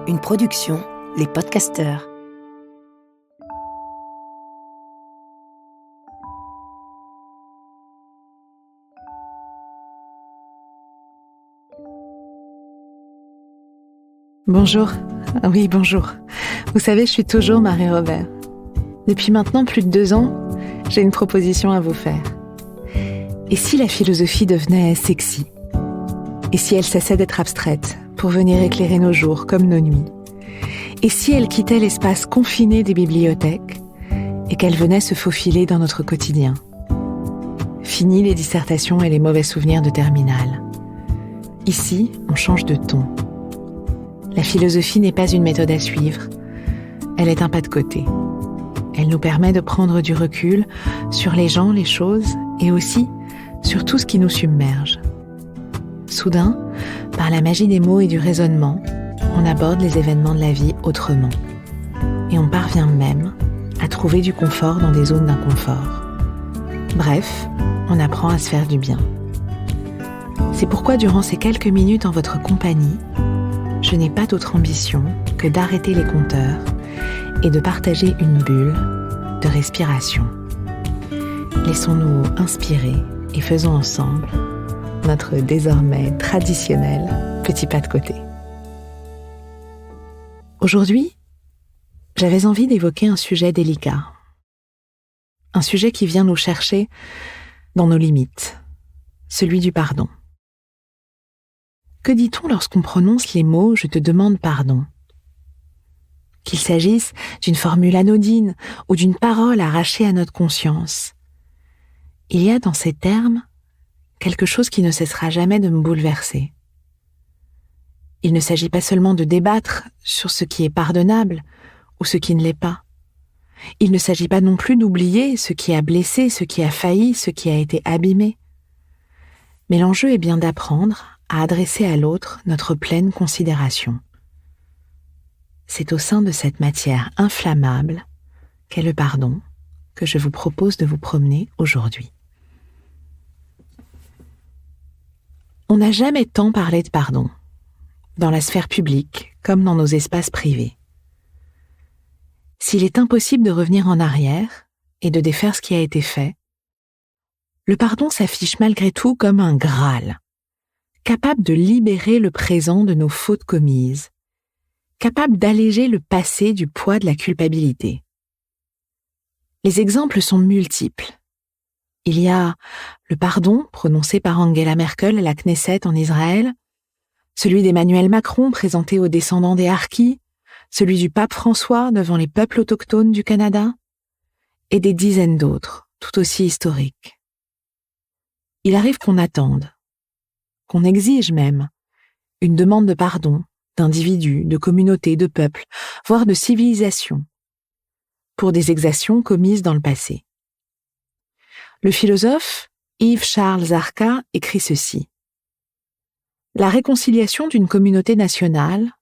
Une production, Les Podcasteurs. Bonjour. Oui, bonjour. Vous savez, je suis toujours Marie-Robert. Depuis maintenant plus de 2 ans, j'ai une proposition à vous faire. Et si la philosophie devenait sexy ? Et si elle cessait d'être abstraite pour venir éclairer nos jours comme nos nuits ? Et si elle quittait l'espace confiné des bibliothèques et qu'elle venait se faufiler dans notre quotidien ? Fini les dissertations et les mauvais souvenirs de terminale. Ici, on change de ton. La philosophie n'est pas une méthode à suivre, elle est un pas de côté. Elle nous permet de prendre du recul sur les gens, les choses et aussi sur tout ce qui nous submerge. Soudain, par la magie des mots et du raisonnement, on aborde les événements de la vie autrement. Et on parvient même à trouver du confort dans des zones d'inconfort. Bref, on apprend à se faire du bien. C'est pourquoi durant ces quelques minutes en votre compagnie, je n'ai pas d'autre ambition que d'arrêter les compteurs et de partager une bulle de respiration. Laissons-nous inspirer et faisons ensemble notre désormais traditionnel petit pas de côté. Aujourd'hui, j'avais envie d'évoquer un sujet délicat. Un sujet qui vient nous chercher dans nos limites, celui du pardon. Que dit-on lorsqu'on prononce les mots « je te demande pardon » ? Qu'il s'agisse d'une formule anodine ou d'une parole arrachée à notre conscience. Il y a dans ces termes quelque chose qui ne cessera jamais de me bouleverser. Il ne s'agit pas seulement de débattre sur ce qui est pardonnable ou ce qui ne l'est pas. Il ne s'agit pas non plus d'oublier ce qui a blessé, ce qui a failli, ce qui a été abîmé. Mais l'enjeu est bien d'apprendre à adresser à l'autre notre pleine considération. C'est au sein de cette matière inflammable qu'est le pardon que je vous propose de vous promener aujourd'hui. On n'a jamais tant parlé de pardon, dans la sphère publique comme dans nos espaces privés. S'il est impossible de revenir en arrière et de défaire ce qui a été fait, le pardon s'affiche malgré tout comme un Graal, capable de libérer le présent de nos fautes commises, capable d'alléger le passé du poids de la culpabilité. Les exemples sont multiples. Il y a le pardon prononcé par Angela Merkel à la Knesset en Israël, celui d'Emmanuel Macron présenté aux descendants des Harkis, celui du pape François devant les peuples autochtones du Canada, et des dizaines d'autres, tout aussi historiques. Il arrive qu'on attende, qu'on exige même, une demande de pardon d'individus, de communautés, de peuples, voire de civilisations, pour des exactions commises dans le passé. Le philosophe Yves-Charles Zarka écrit ceci. La réconciliation d'une communauté nationale,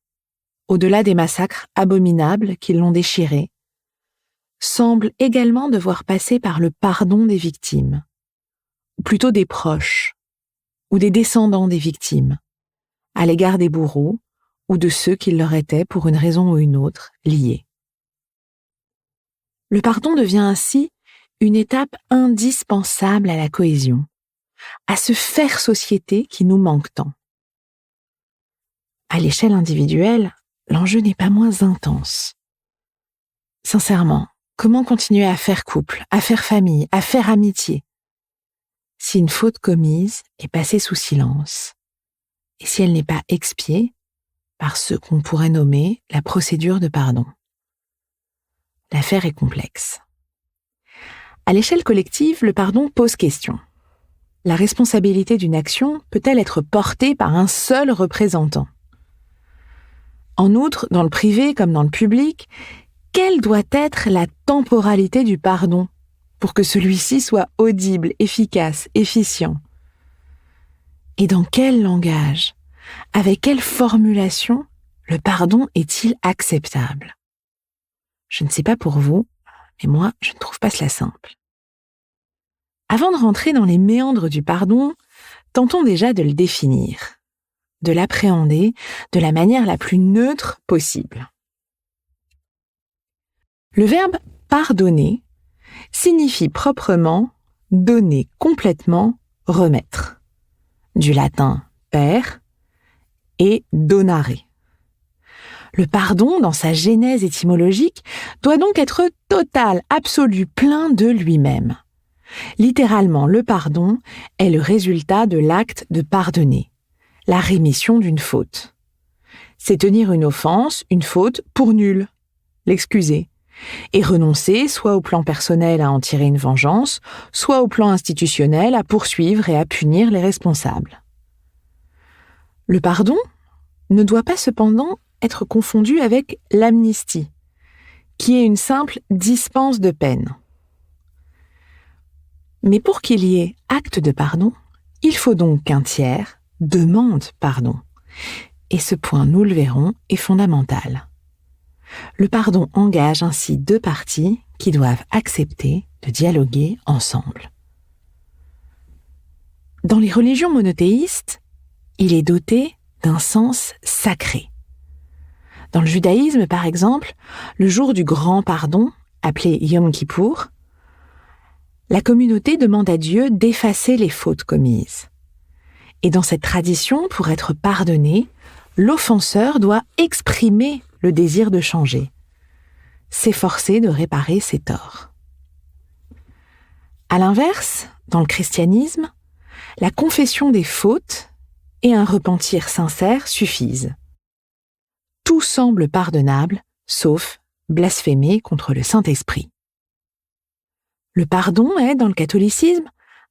au-delà des massacres abominables qui l'ont déchirée, semble également devoir passer par le pardon des victimes, ou plutôt des proches, ou des descendants des victimes, à l'égard des bourreaux ou de ceux qui leur étaient, pour une raison ou une autre, liés. Le pardon devient ainsi une étape indispensable à la cohésion, à ce faire société qui nous manque tant. À l'échelle individuelle, l'enjeu n'est pas moins intense. Sincèrement, comment continuer à faire couple, à faire famille, à faire amitié, si une faute commise est passée sous silence, et si elle n'est pas expiée par ce qu'on pourrait nommer la procédure de pardon. L'affaire est complexe. À l'échelle collective, le pardon pose question. La responsabilité d'une action peut-elle être portée par un seul représentant ? En outre, dans le privé comme dans le public, quelle doit être la temporalité du pardon pour que celui-ci soit audible, efficace, efficient ? Et dans quel langage ? Avec quelle formulation le pardon est-il acceptable ? Je ne sais pas pour vous, mais moi, je ne trouve pas cela simple. Avant de rentrer dans les méandres du pardon, tentons déjà de le définir. de l'appréhender de la manière la plus neutre possible. Le verbe « pardonner » signifie proprement « donner complètement, remettre », du latin « per » et « donare ». Le pardon, dans sa genèse étymologique, doit donc être total, absolu, plein de lui-même. Littéralement, le pardon est le résultat de l'acte de pardonner, la rémission d'une faute. C'est tenir une offense, une faute, pour nulle, l'excuser, et renoncer soit au plan personnel à en tirer une vengeance, soit au plan institutionnel à poursuivre et à punir les responsables. Le pardon ne doit pas cependant être confondu avec l'amnistie, qui est une simple dispense de peine. Mais pour qu'il y ait acte de pardon, il faut donc qu'un tiers demande pardon. Et ce point, nous le verrons, est fondamental. Le pardon engage ainsi deux parties qui doivent accepter de dialoguer ensemble. Dans les religions monothéistes, il est doté d'un sens sacré. Dans le judaïsme, par exemple, le jour du grand pardon, appelé Yom Kippour, la communauté demande à Dieu d'effacer les fautes commises. Et dans cette tradition, pour être pardonné, l'offenseur doit exprimer le désir de changer, s'efforcer de réparer ses torts. À l'inverse, dans le christianisme, la confession des fautes et un repentir sincère suffisent. Tout semble pardonnable, sauf blasphémer contre le Saint-Esprit. Le pardon est, dans le catholicisme,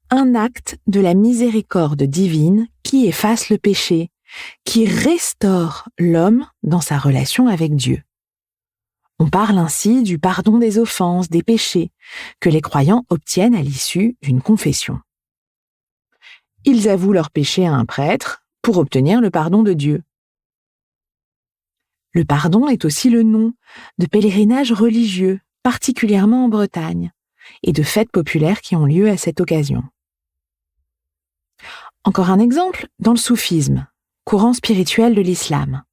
un acte de la miséricorde divine qui efface le péché, qui restaure l'homme dans sa relation avec Dieu. On parle ainsi du pardon des offenses, des péchés, que les croyants obtiennent à l'issue d'une confession. Ils avouent leurs péchés à un prêtre pour obtenir le pardon de Dieu. Le pardon est aussi le nom de pèlerinages religieux, particulièrement en Bretagne, et de fêtes populaires qui ont lieu à cette occasion. Encore un exemple, dans le soufisme, courant spirituel de l'islam.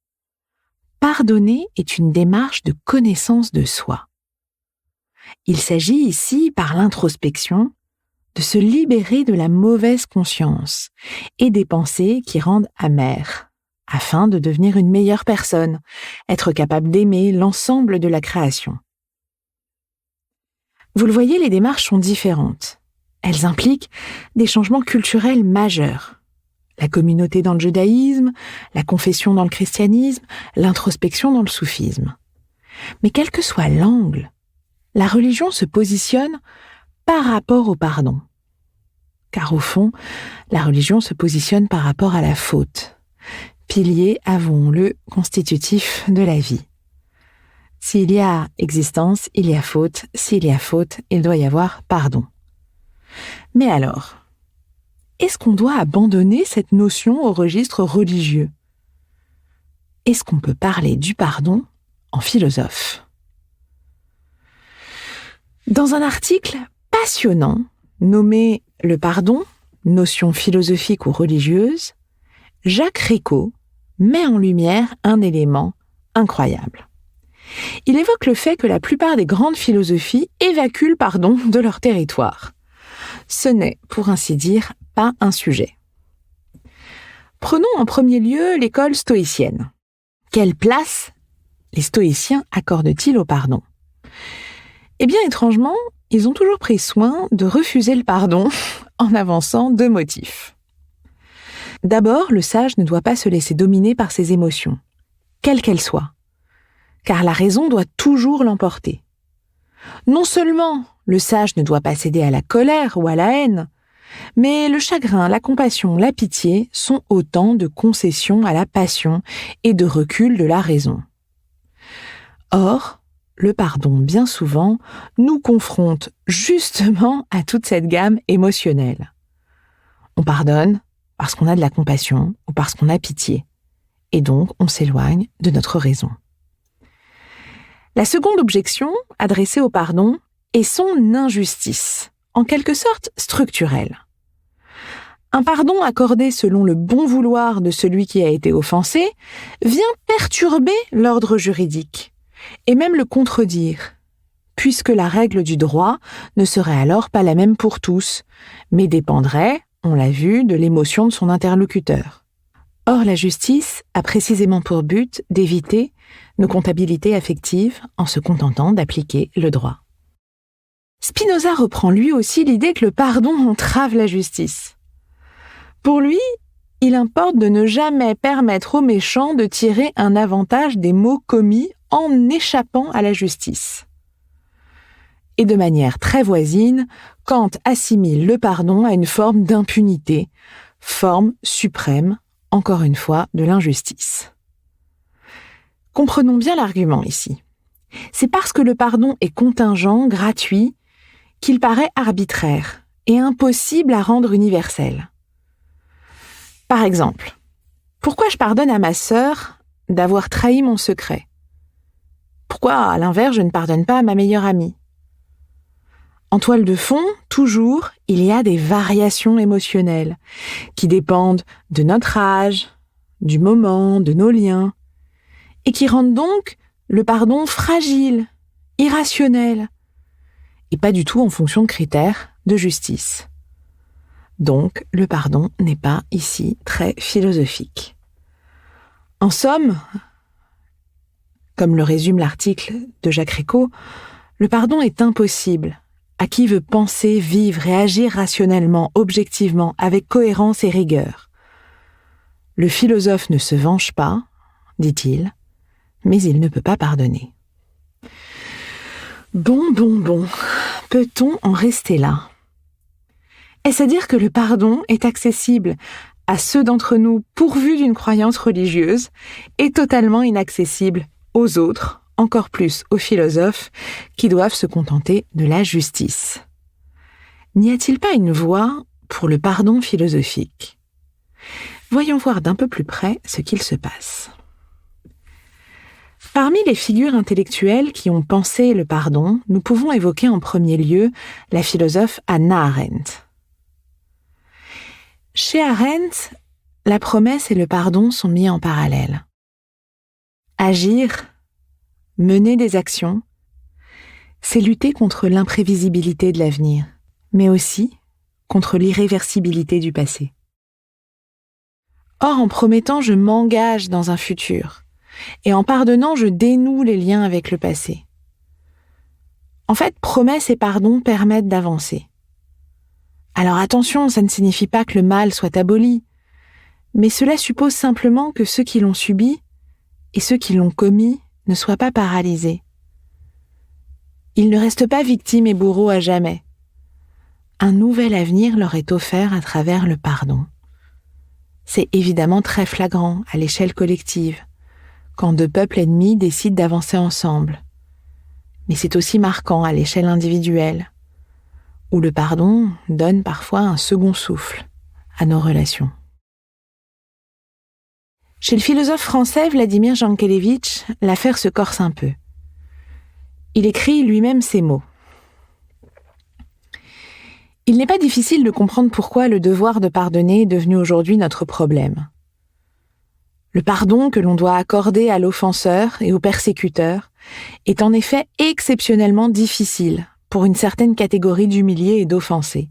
Pardonner est une démarche de connaissance de soi. Il s'agit ici, par l'introspection, de se libérer de la mauvaise conscience et des pensées qui rendent amères, afin de devenir une meilleure personne, être capable d'aimer l'ensemble de la création. Vous le voyez, les démarches sont différentes. Elles impliquent des changements culturels majeurs. La communauté dans le judaïsme, la confession dans le christianisme, l'introspection dans le soufisme. Mais quel que soit l'angle, la religion se positionne par rapport au pardon. Car au fond, la religion se positionne par rapport à la faute, pilier, avouons-le, constitutif de la vie. S'il y a existence, il y a faute. S'il y a faute, il doit y avoir pardon. Mais alors, est-ce qu'on doit abandonner cette notion au registre religieux ? Est-ce qu'on peut parler du pardon en philosophe ? Dans un article passionnant nommé « Le pardon, notion philosophique ou religieuse », Jacques Rico met en lumière un élément incroyable. Il évoque le fait que la plupart des grandes philosophies évacuent le pardon de leur territoire. Ce n'est, pour ainsi dire, pas un sujet. Prenons en premier lieu l'école stoïcienne. Quelle place les stoïciens accordent-ils au pardon ? Eh bien, étrangement, ils ont toujours pris soin de refuser le pardon en avançant deux motifs. D'abord, le sage ne doit pas se laisser dominer par ses émotions, quelles qu'elles soient, car la raison doit toujours l'emporter. Non seulement le sage ne doit pas céder à la colère ou à la haine, mais le chagrin, la compassion, la pitié sont autant de concessions à la passion et de recul de la raison. Or, le pardon, bien souvent, nous confronte justement à toute cette gamme émotionnelle. On pardonne parce qu'on a de la compassion ou parce qu'on a pitié, et donc on s'éloigne de notre raison. La seconde objection adressée au pardon est son injustice, en quelque sorte structurelle. Un pardon accordé selon le bon vouloir de celui qui a été offensé vient perturber l'ordre juridique et même le contredire, puisque la règle du droit ne serait alors pas la même pour tous, mais dépendrait, on l'a vu, de l'émotion de son interlocuteur. Or, la justice a précisément pour but d'éviter nos comptabilités affectives en se contentant d'appliquer le droit. Spinoza reprend lui aussi l'idée que le pardon entrave la justice. Pour lui, il importe de ne jamais permettre aux méchants de tirer un avantage des maux commis en échappant à la justice. Et de manière très voisine, Kant assimile le pardon à une forme d'impunité, forme suprême, encore une fois, de l'injustice. Comprenons bien l'argument ici. C'est parce que le pardon est contingent, gratuit, qu'il paraît arbitraire et impossible à rendre universel. Par exemple, pourquoi je pardonne à ma sœur d'avoir trahi mon secret? Pourquoi, à l'inverse, je ne pardonne pas à ma meilleure amie? En toile de fond, toujours, il y a des variations émotionnelles qui dépendent de notre âge, du moment, de nos liens, et qui rendent donc le pardon fragile, irrationnel, et pas du tout en fonction de critères de justice. Donc, le pardon n'est pas ici très philosophique. En somme, comme le résume l'article de Jacques Récaud, le pardon est impossible à qui veut penser, vivre et agir rationnellement, objectivement, avec cohérence et rigueur. Le philosophe ne se venge pas, dit-il, mais il ne peut pas pardonner. Bon, peut-on en rester là ? Est-ce à dire que le pardon est accessible à ceux d'entre nous pourvus d'une croyance religieuse et totalement inaccessible aux autres, encore plus aux philosophes qui doivent se contenter de la justice? N'y a-t-il pas une voie pour le pardon philosophique? Voyons voir d'un peu plus près ce qu'il se passe. Parmi les figures intellectuelles qui ont pensé le pardon, nous pouvons évoquer en premier lieu la philosophe Hannah Arendt. Chez Arendt, la promesse et le pardon sont mis en parallèle. Agir, mener des actions, c'est lutter contre l'imprévisibilité de l'avenir, mais aussi contre l'irréversibilité du passé. Or, en promettant, je m'engage dans un futur, et en pardonnant, je dénoue les liens avec le passé. En fait, promesse et pardon permettent d'avancer. Alors attention, ça ne signifie pas que le mal soit aboli, mais cela suppose simplement que ceux qui l'ont subi et ceux qui l'ont commis ne soient pas paralysés. Ils ne restent pas victimes et bourreaux à jamais. Un nouvel avenir leur est offert à travers le pardon. C'est évidemment très flagrant à l'échelle collective, quand deux peuples ennemis décident d'avancer ensemble. Mais c'est aussi marquant à l'échelle individuelle, où le pardon donne parfois un second souffle à nos relations. Chez le philosophe français Vladimir Jankélévitch, l'affaire se corse un peu. Il écrit lui-même ces mots. Il n'est pas difficile de comprendre pourquoi le devoir de pardonner est devenu aujourd'hui notre problème. Le pardon que l'on doit accorder à l'offenseur et au persécuteur est en effet exceptionnellement difficile pour une certaine catégorie d'humiliés et d'offensés.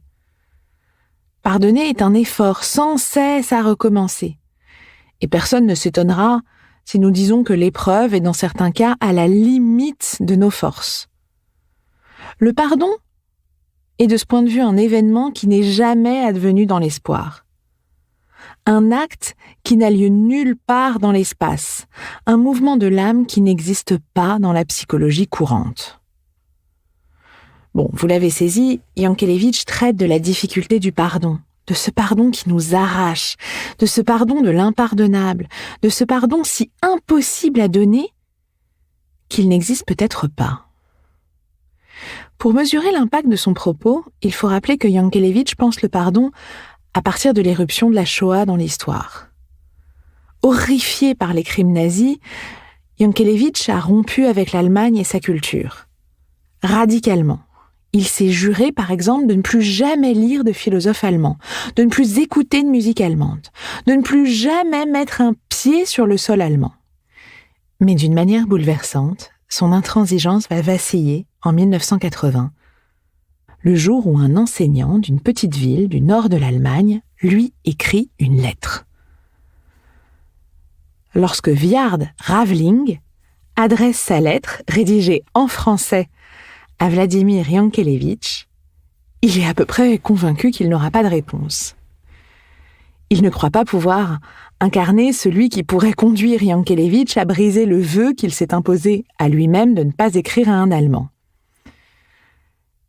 Pardonner est un effort sans cesse à recommencer. Et personne ne s'étonnera si nous disons que l'épreuve est dans certains cas à la limite de nos forces. Le pardon est de ce point de vue un événement qui n'est jamais advenu dans l'espoir. Un acte qui n'a lieu nulle part dans l'espace, un mouvement de l'âme qui n'existe pas dans la psychologie courante. Bon, vous l'avez saisi, Jankélévitch traite de la difficulté du pardon, de ce pardon qui nous arrache, de ce pardon de l'impardonnable, de ce pardon si impossible à donner qu'il n'existe peut-être pas. Pour mesurer l'impact de son propos, il faut rappeler que Jankélévitch pense le pardon à partir de l'éruption de la Shoah dans l'histoire. Horrifié par les crimes nazis, Jankélévitch a rompu avec l'Allemagne et sa culture. Radicalement. il s'est juré, par exemple, de ne plus jamais lire de philosophes allemands, de ne plus écouter de musique allemande, de ne plus jamais mettre un pied sur le sol allemand. Mais d'une manière bouleversante, son intransigeance va vaciller en 1980, le jour où un enseignant d'une petite ville du nord de l'Allemagne lui écrit une lettre. Lorsque Wiard Ravling adresse sa lettre, rédigée en français, à Vladimir Yankelevitch, il est à peu près convaincu qu'il n'aura pas de réponse. Il ne croit pas pouvoir incarner celui qui pourrait conduire Yankelevitch à briser le vœu qu'il s'est imposé à lui-même de ne pas écrire à un Allemand.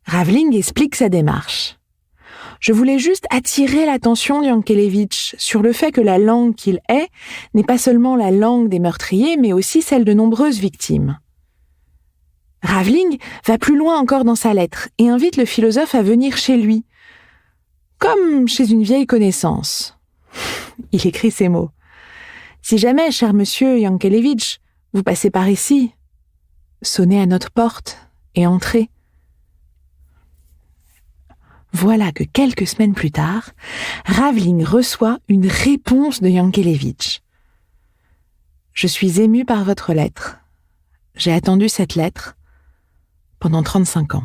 Ravling explique sa démarche. « Je voulais juste attirer l'attention de Yankelevitch sur le fait que la langue qu'il est n'est pas seulement la langue des meurtriers, mais aussi celle de nombreuses victimes. » Ravling va plus loin encore dans sa lettre et invite le philosophe à venir chez lui, comme chez une vieille connaissance. Il écrit ces mots. « Si jamais, cher monsieur Yankelevitch, vous passez par ici, sonnez à notre porte et entrez. » Voilà que quelques semaines plus tard, Ravling reçoit une réponse de Yankelevitch. « Je suis ému par votre lettre. J'ai attendu cette lettre pendant 35 ans. »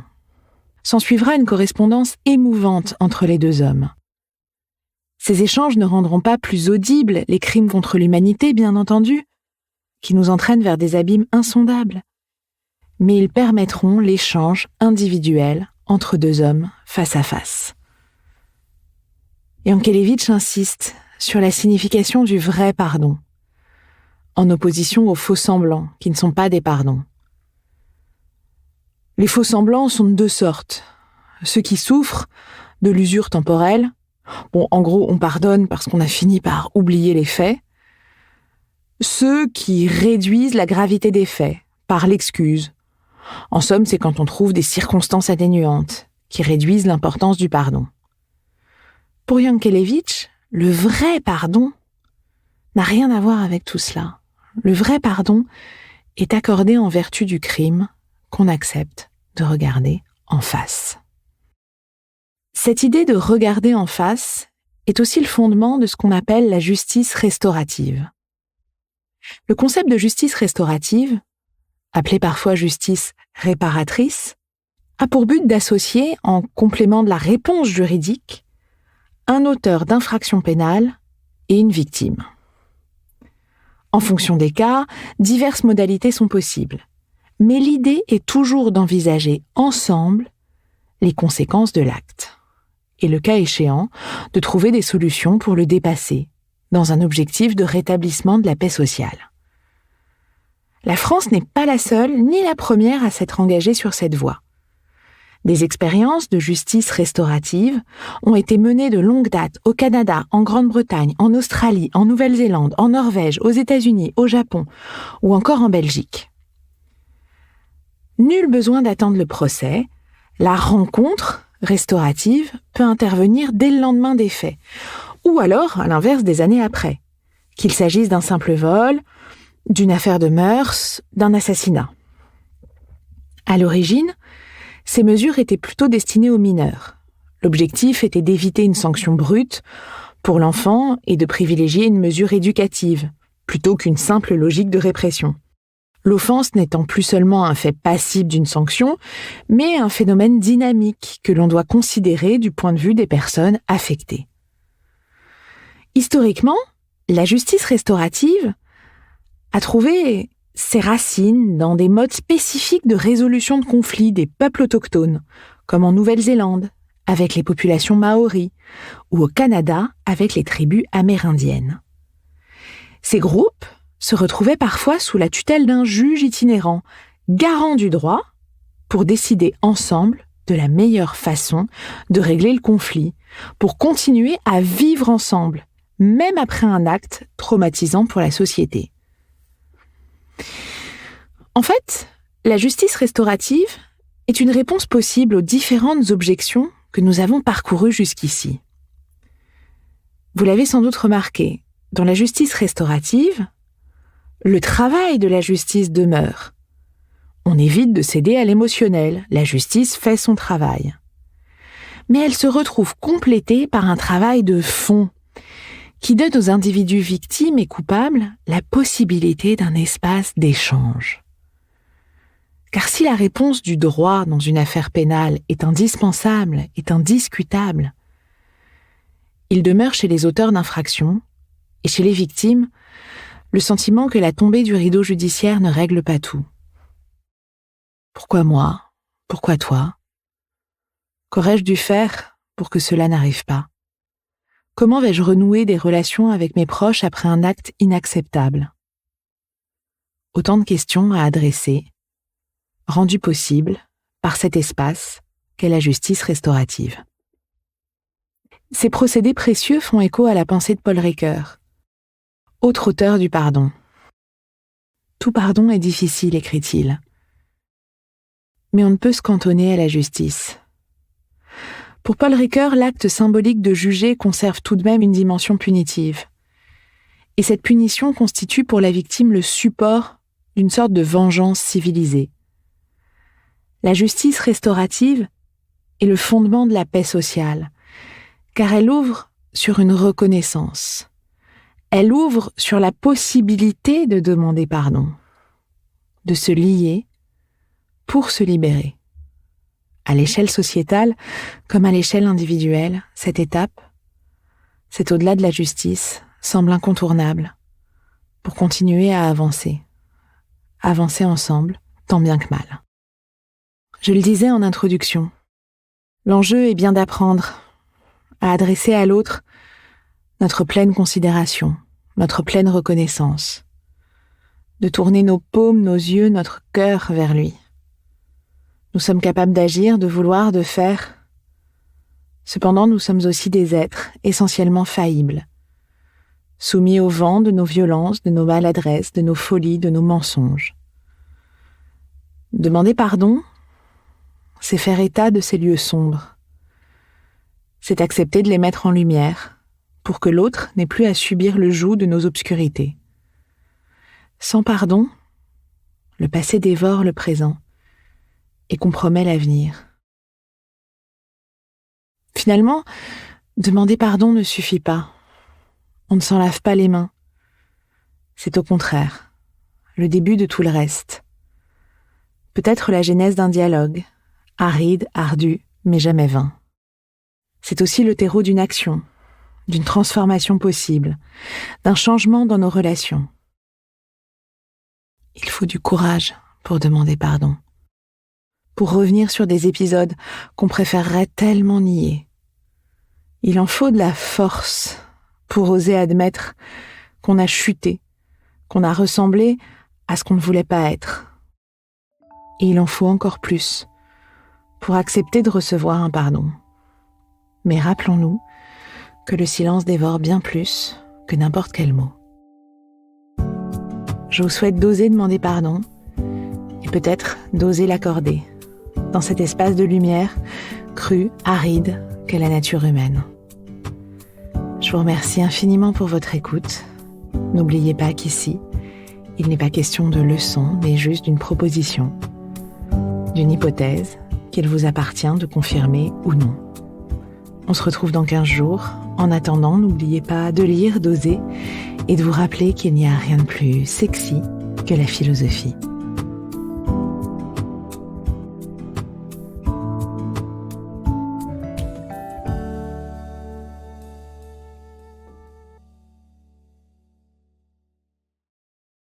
S'ensuivra une correspondance émouvante entre les deux hommes. Ces échanges ne rendront pas plus audibles les crimes contre l'humanité, bien entendu, qui nous entraînent vers des abîmes insondables, mais ils permettront l'échange individuel entre deux hommes face à face. Yankelevitch insiste sur la signification du vrai pardon, en opposition aux faux-semblants, qui ne sont pas des pardons. Les faux-semblants sont de deux sortes. Ceux qui souffrent de l'usure temporelle, en gros, on pardonne parce qu'on a fini par oublier les faits. Ceux qui réduisent la gravité des faits par l'excuse. En somme, c'est quand on trouve des circonstances atténuantes qui réduisent l'importance du pardon. Pour Yankelevitch, le vrai pardon n'a rien à voir avec tout cela. Le vrai pardon est accordé en vertu du crime qu'on accepte de regarder en face. Cette idée de regarder en face est aussi le fondement de ce qu'on appelle la justice restaurative. Le concept de justice restaurative, appelé parfois justice réparatrice, a pour but d'associer, en complément de la réponse juridique, un auteur d'infraction pénale et une victime. En fonction des cas, diverses modalités sont possibles, mais l'idée est toujours d'envisager ensemble les conséquences de l'acte, et le cas échéant, de trouver des solutions pour le dépasser, dans un objectif de rétablissement de la paix sociale. La France n'est pas la seule ni la première à s'être engagée sur cette voie. Des expériences de justice restaurative ont été menées de longue date au Canada, en Grande-Bretagne, en Australie, en Nouvelle-Zélande, en Norvège, aux États-Unis, au Japon ou encore en Belgique. Nul besoin d'attendre le procès, la rencontre restaurative peut intervenir dès le lendemain des faits, ou alors, à l'inverse, des années après, qu'il s'agisse d'un simple vol, d'une affaire de mœurs, d'un assassinat. À l'origine, ces mesures étaient plutôt destinées aux mineurs. L'objectif était d'éviter une sanction brute pour l'enfant et de privilégier une mesure éducative, plutôt qu'une simple logique de répression. L'offense n'étant plus seulement un fait passible d'une sanction, mais un phénomène dynamique que l'on doit considérer du point de vue des personnes affectées. Historiquement, la justice restaurative a trouvé ses racines dans des modes spécifiques de résolution de conflits des peuples autochtones, comme en Nouvelle-Zélande, avec les populations maoris, ou au Canada, avec les tribus amérindiennes. Ces groupes se retrouvaient parfois sous la tutelle d'un juge itinérant, garant du droit, pour décider ensemble de la meilleure façon de régler le conflit, pour continuer à vivre ensemble, même après un acte traumatisant pour la société. En fait, la justice restaurative est une réponse possible aux différentes objections que nous avons parcourues jusqu'ici. Vous l'avez sans doute remarqué, dans la justice restaurative, le travail de la justice demeure. On évite de céder à l'émotionnel, la justice fait son travail. Mais elle se retrouve complétée par un travail de fond qui donne aux individus victimes et coupables la possibilité d'un espace d'échange. Car si la réponse du droit dans une affaire pénale est indispensable, est indiscutable, il demeure chez les auteurs d'infractions et chez les victimes le sentiment que la tombée du rideau judiciaire ne règle pas tout. Pourquoi moi ? Pourquoi toi ? Qu'aurais-je dû faire pour que cela n'arrive pas ? Comment vais-je renouer des relations avec mes proches après un acte inacceptable ? Autant de questions à adresser, rendues possibles par cet espace qu'est la justice restaurative. Ces procédés précieux font écho à la pensée de Paul Ricoeur, autre auteur du pardon. Tout pardon est difficile, écrit-il. Mais on ne peut se cantonner à la justice. Pour Paul Ricoeur, l'acte symbolique de juger conserve tout de même une dimension punitive. Et cette punition constitue pour la victime le support d'une sorte de vengeance civilisée. La justice restaurative est le fondement de la paix sociale, car elle ouvre sur une reconnaissance. Elle ouvre sur la possibilité de demander pardon, de se lier pour se libérer. À l'échelle sociétale, comme à l'échelle individuelle, cette étape, c'est au-delà de la justice, semble incontournable pour continuer à avancer. Avancer ensemble, tant bien que mal. Je le disais en introduction, l'enjeu est bien d'apprendre à adresser à l'autre notre pleine considération, notre pleine reconnaissance, de tourner nos paumes, nos yeux, notre cœur vers lui. Nous sommes capables d'agir, de vouloir, de faire. Cependant, nous sommes aussi des êtres essentiellement faillibles, soumis au vent de nos violences, de nos maladresses, de nos folies, de nos mensonges. Demander pardon, c'est faire état de ces lieux sombres. C'est accepter de les mettre en lumière, pour que l'autre n'ait plus à subir le joug de nos obscurités. Sans pardon, le passé dévore le présent et compromet l'avenir. Finalement, demander pardon ne suffit pas. On ne s'en lave pas les mains. C'est au contraire le début de tout le reste. Peut-être la genèse d'un dialogue, aride, ardu, mais jamais vain. C'est aussi le terreau d'une action, d'une transformation possible, d'un changement dans nos relations. Il faut du courage pour demander pardon, pour revenir sur des épisodes qu'on préférerait tellement nier. Il en faut de la force pour oser admettre qu'on a chuté, qu'on a ressemblé à ce qu'on ne voulait pas être. Et il en faut encore plus pour accepter de recevoir un pardon. Mais rappelons-nous que le silence dévore bien plus que n'importe quel mot. Je vous souhaite d'oser demander pardon et peut-être d'oser l'accorder dans cet espace de lumière cru, aride qu'est la nature humaine. Je vous remercie infiniment pour votre écoute. N'oubliez pas qu'ici, il n'est pas question de leçon, mais juste d'une proposition, d'une hypothèse qu'il vous appartient de confirmer ou non. On se retrouve dans 15 jours. En attendant, n'oubliez pas de lire, d'oser et de vous rappeler qu'il n'y a rien de plus sexy que la philosophie.